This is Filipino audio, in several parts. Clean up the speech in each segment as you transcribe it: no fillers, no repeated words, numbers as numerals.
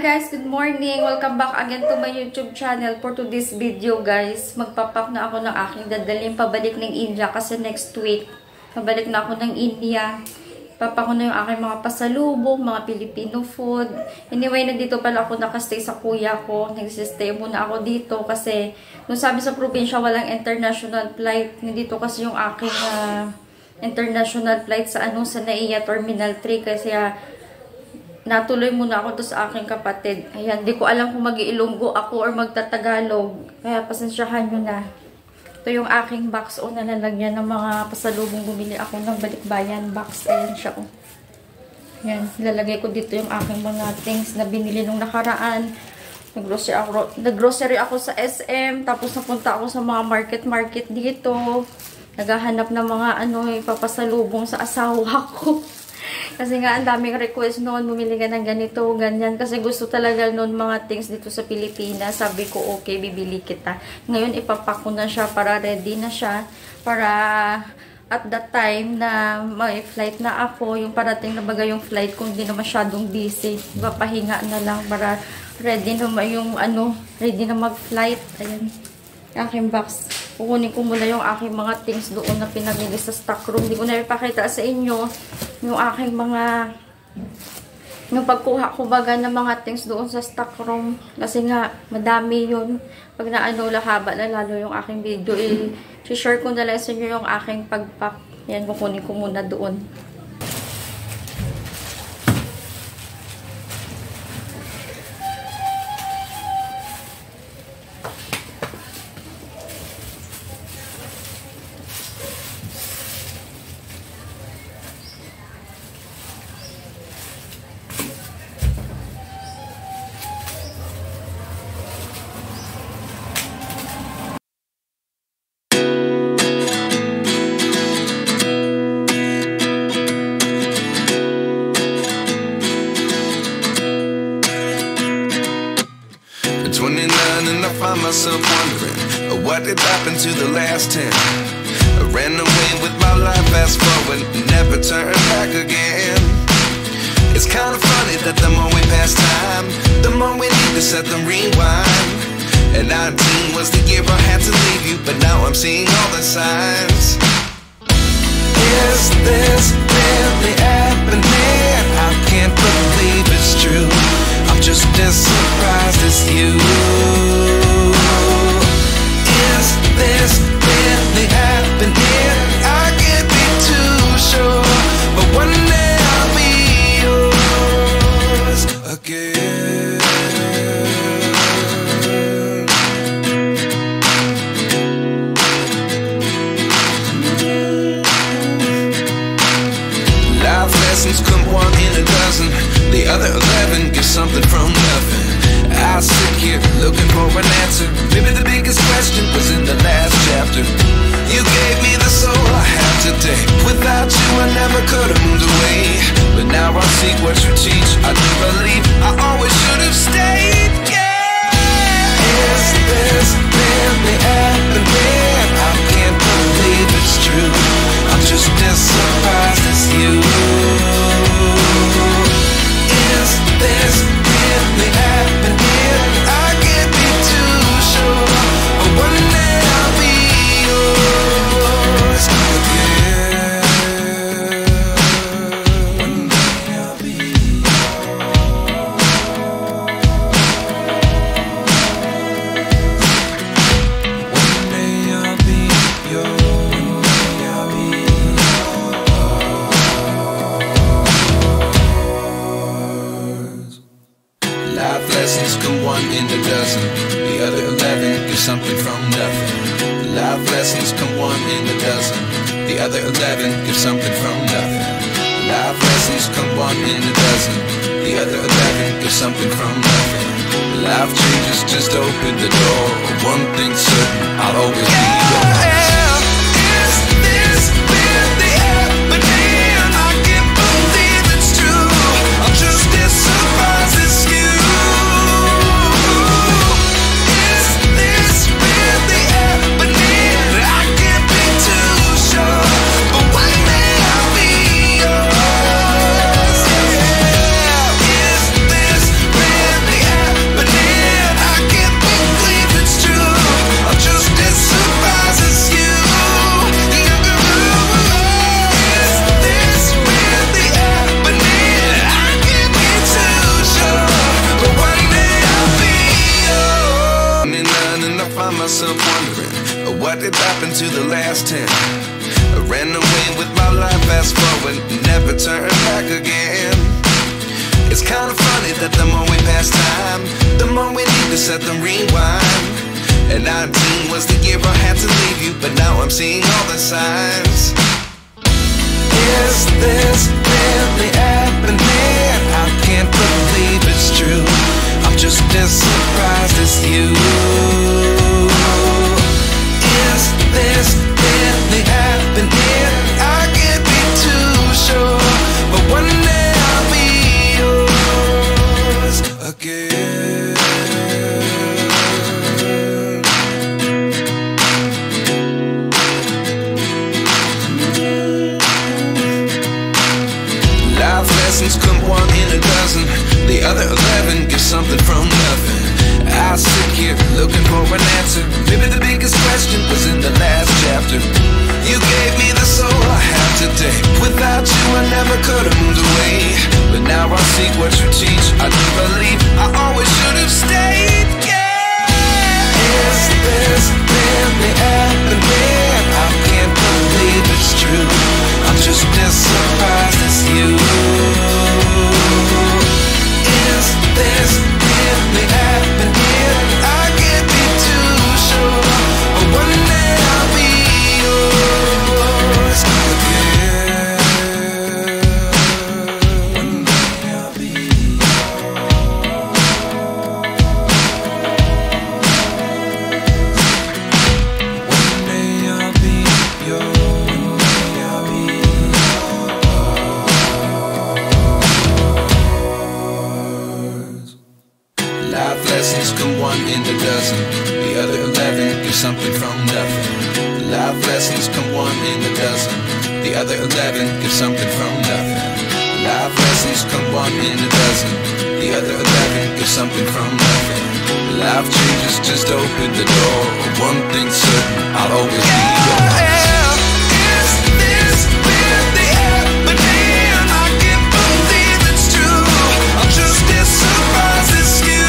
guys, good morning. Welcome back again to my YouTube channel. For today's video guys, magpapak na ako ng aking dadalhin pabalik ng India kasi next week pabalik na ako ng India. Papak ko na yung aking mga pasalubong, mga Filipino food. Anyway, nandito pala ako nakastay sa kuya ko. Nagsistay muna ako dito kasi nung sabi sa probinsya walang international flight. Nandito kasi yung aking international flight sa sa NAIA Terminal 3 kasi natuloy muna ako to sa aking kapatid. Ayan, di ko alam kung mag-iilonggo ako or magtatagalog. Kaya pasensyahan nyo na. Ito yung aking box o nalalagyan ng mga pasalubong. Bumili ako ng balikbayan box. Ayan siya o. Ayan, nilalagay ko dito yung aking mga things na binili nung nakaraan. Nag-grocery ako sa SM. Tapos napunta ako sa mga market dito. Naghahanap ng mga ipapasalubong sa asawa ko. Kasi nga, ang daming request noon, bumili ka ng ganito, ganyan. Kasi gusto talaga noon mga things dito sa Pilipinas. Sabi ko, okay, bibili kita. Ngayon, ipapak ko na siya para ready na siya. Para at that time na may flight na ako, yung parating na bagay yung flight kung hindi na masyadong busy. Papahinga na lang para ready na ready na mag-flight. Ayan, aking box. Kukunin ko muna yung aking mga things doon na pinamili sa stock room. Hindi ko na ipakita sa inyo yung aking yung pagkuha ko baga ng mga things doon sa stock room. Kasi nga, madami yun. Pag haba na lalo yung aking video, i-share ko na lang sa inyo yung aking pagpack. Yan, kukunin ko muna doon. Myself wondering what did happen to the last 10. I ran away with my life, fast forward, never turn back again. It's kind of funny that the more we pass time, the more we need to set them rewind. And 19 was the year I had to leave you, but now I'm seeing all the signs. Is this really happening? I can't believe it's true. I'm just as surprised as you. Is this really happening? I can't be too sure, but one day I'll be yours again. Life lessons come one in a dozen. The other 11 get something from nothing. I sit here looking for an answer. Maybe the biggest question was in the last chapter. You gave me the soul I have today. Without you I never could have moved away. But now I see what you teach. I do believe I always should have stayed. Yeah. Is this really happening? I can't believe it's true. I'm just as surprised as you. Is this really happening? I can't be too sure, but one day I'll be yours again. One day I'll be yours. One day I'll be yours. One day I'll be yours. Life lessons come one in a dozen. The other 11 get something from nothing. Life lessons come one in a dozen. The other 11 get something from nothing. Life lessons come one in a dozen. The other 11 get something from nothing. Life changes just open the door. One thing's certain, I'll always be yours. Is this really happening? I can't believe it's true. I'm just as surprised as you. Is this really happening? I can't be too sure, but one day I'll be yours. Yeah. Is this really What did happen to the last 10? I ran away with my life, fast forward, never turn back again. It's kind of funny that the more we pass time, the more we need to set them rewind. And 19 was the year I had to leave you, but now I'm seeing all the signs. Is this really happening? I can't believe it's true. I'm just as surprised as you. Is this really happening? I can't be too sure, but one day I'll be yours again. Life lessons come one in a dozen. The other 11 get something from nothing. I sit here looking for an answer. Maybe the biggest question was in the last chapter. You gave me the soul I have today. Without you I never could have moved away. But now I see what you teach. I do believe I always should have stayed. Yeah. Is this really happening? I can't believe it's true. I'm just as surprised as you. Is this really happening? I can't be too sure, but one day I'll be yours again. One day I'll be yours. One day I'll be yours. One day I'll be yours. Life lessons come one in a dozen. The other 11 give something from nothing. Life lessons come one in a dozen. The other 11 give something from nothing. Life lessons come one in a dozen. The other 11 give something from nothing. Life changes just open the door. One thing's certain, I'll always be yours. Is this really happening? I can't believe it's true. I'm just as surprised as you.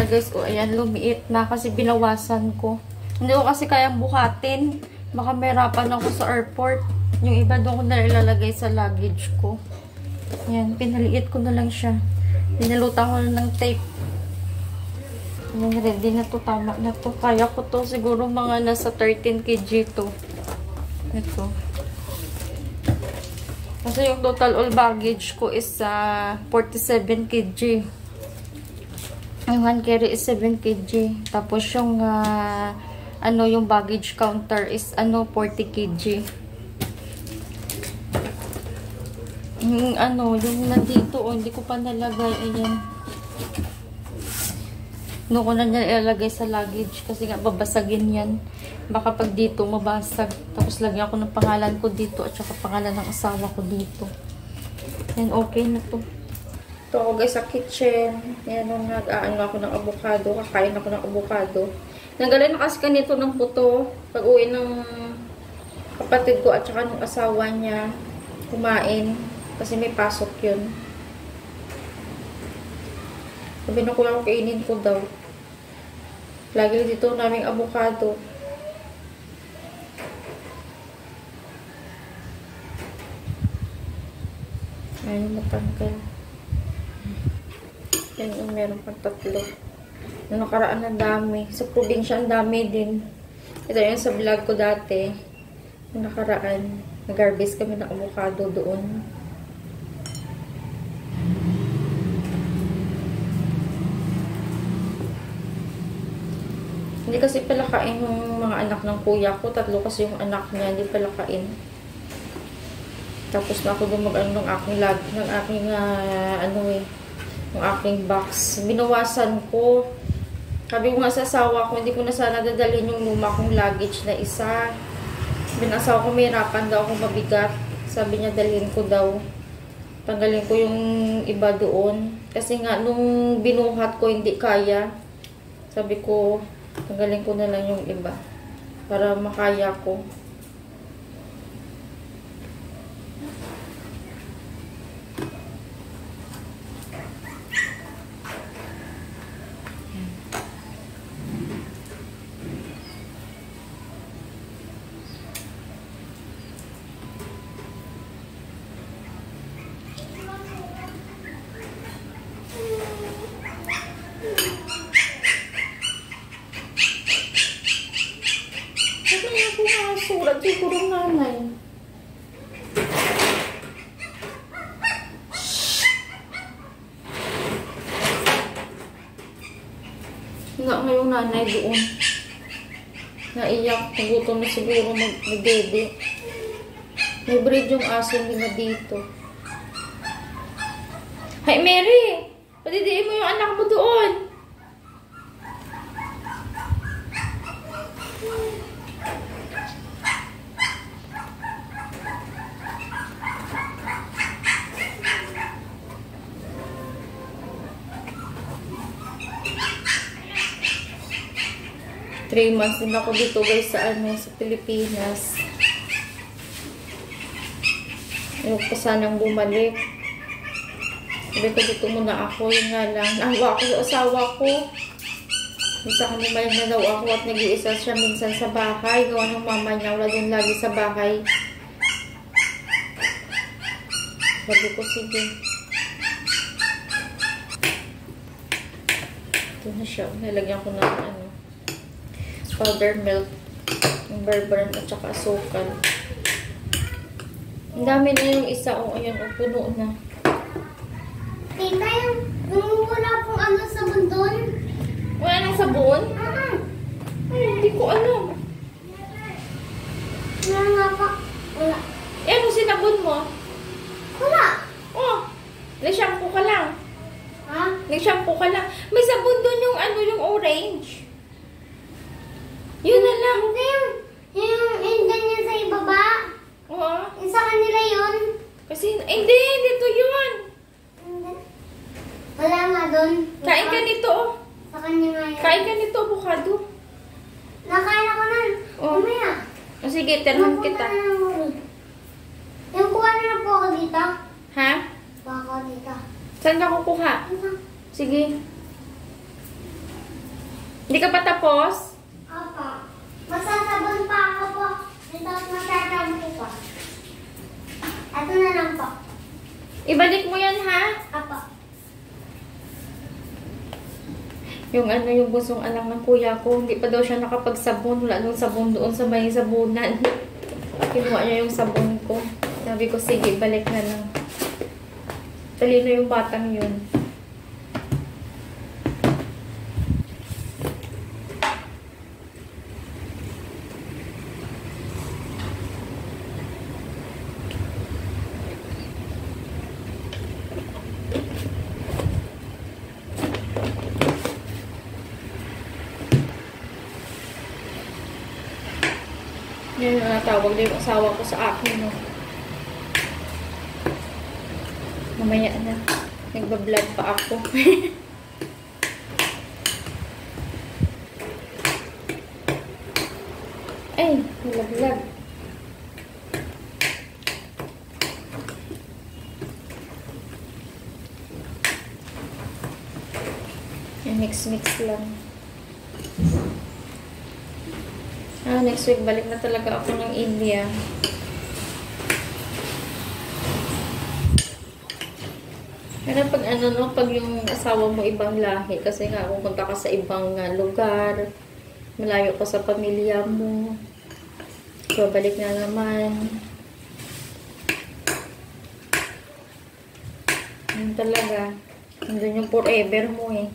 Guys, ayan, lumiit na kasi binawasan ko. Hindi ko kasi kayang buhatin. Baka mahirapan ako sa airport. Yung iba doon ko na ilalagay sa luggage ko. Ayan, pinaliit ko na lang siya. Pinalutan ko na ng tape. Ayan, ready na to. Tama na to. Kaya ko to. Siguro mga nasa 13 kg to. Ito. Kasi yung total all baggage ko is 47 kg. Yung 1 carry is 7 kg. Tapos yung yung baggage counter is 40 kg. Yung yung nandito, hindi ko pa nalagay. Ayan. No ko na niya ilalagay sa luggage kasi nga babasagin yan. Baka pag dito mabasag. Tapos lagyan ko ng pangalan ko dito at saka pangalan ng asawa ko dito. Yan, okay na to. Ito ako guys sa kitchen. Yan, nung nag-aano ako ng avocado. Kakain ako ng avocado. Nanggalay na kasi kanito ng puto. Pag uwi ng kapatid ko at saka ng asawa niya kumain. Kasi may pasok yun. Sabi na ko lang kainin ko daw. Lagi dito naming avocado. Ayan yung matanggal. Yan yung meron pang tatlo. Yung nakaraan ang dami. Sa probinsya ang dami din. Ito yung sa vlog ko dati. Yung nakaraan. Nag-harvest kami ng avocado doon. Hindi kasi palakain yung mga anak ng kuya ko. Tatlo kasi yung anak niya. Hindi palakain. Tapos na ako dumag-ano ng aking yung aking box. Binawasan ko. Sabi ko nga sa asawa ko, hindi ko na sana dadalhin yung luma kong luggage na isa. Binasawa ko, may hirapan daw akong mabigat. Sabi niya, dalhin ko daw. Tanggalin ko yung iba doon. Kasi nga, nung binuhat ko, hindi kaya. Sabi ko, tanggalin ko na lang yung iba. Para makaya ko. Surat siguro nanay. Nga ngayong nanay doon. Naiyak. Nagutom na siguro mag-bebe. May breed yung aso nila dito. Hi Mary! Padidiin mo yung anak mo doon. 3 months din ako dito guys sa Pilipinas. Ayoko pa sanang bumalik. Sabi ko dito muna ako, yun nga lang. Nahawa ako sa asawa ko. Minsan bumalik na daw ako at nag-iisa siya minsan sa bahay. Gawa ng mama niya, wala din lagi sa bahay. Sabi ko, sige. Ito na siya. Nilagyan ko ng powder milk, yung berberan at saka asukal. Ang dami na yung isa. O, ayan, o, puno na. Tita, yung wala pong sabon doon. Wala nang sabon? Ay, hindi ko alam. Wala nga pa. Wala. Eh, ano sinabon mo? Wala. Oh, nag-shampoo ka lang. Ha? Nag-shampoo ka lang. May sabon doon yung yung orange. Yun na lang. Hindi yung ganyan sa ibaba. Oo. Yung sa kanila yun. Kasi, hindi, dito yun. Wala nga doon. Kain ka nito. Sa kanya nga yun. Kain ka nito, avocado. Nakain ako na. Oh. Mamaya. O sige, terhan kita. Yung kuha na lang po ako dito. Ha? Kuha ako dito. Saan ka kukuha? Ito. Sige. Hindi ka pa tapos? Opo. Masasabon pa ako po. Ito, masasabon pa. Ito na lang po. Ibalik mo yan, ha? Opo. Yung busong anak ng kuya ko, hindi pa daw siya nakapagsabon. Wala nung sabon doon sa may sabunan. Kinuha niya yung sabon ko. Sabi ko, sige, balik na lang. Talino yung batang yun. Yan yung natawag din yung asawa ko sa akin, no. Mamaya na. Nagbablog pa ako. Ay, nalaglag. Mix-mix lang. Next week, balik na talaga ako ng India. Pero pag pag yung asawa mo ibang lahi, kasi nga pupunta ka sa ibang lugar, malayo ka sa pamilya mo, so balik na naman. Yun talaga. Nandun yung forever mo eh.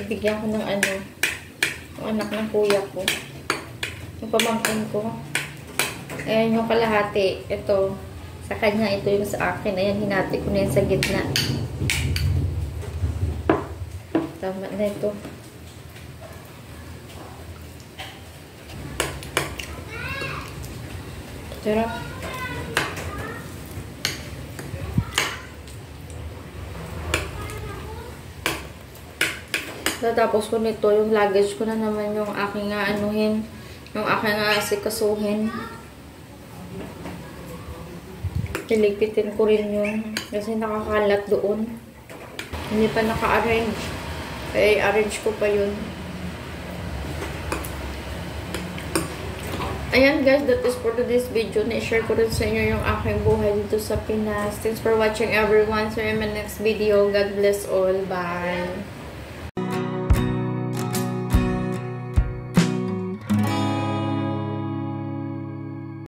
Bibigyan ko ng yung anak ng kuya ko. Yung pamangkin ko. Ayan yung kalahati. Ito. Sa kanya, ito yung sa akin. Ayan, hinati ko na yan sa gitna. Tama na ito. Sarap. Tapos ko nito, yung luggage ko na naman yung aking anuhin, yung aking asikasuhin. Niligpitin ko rin yun kasi nakakalat doon. Hindi pa naka-arrange. Kaya i-arrange ko pa yun. Ayan guys, that is for today's video. Na-share ko rin sa inyo yung aking buhay dito sa Pinas. Thanks for watching everyone. See you in my next video. God bless all. Bye!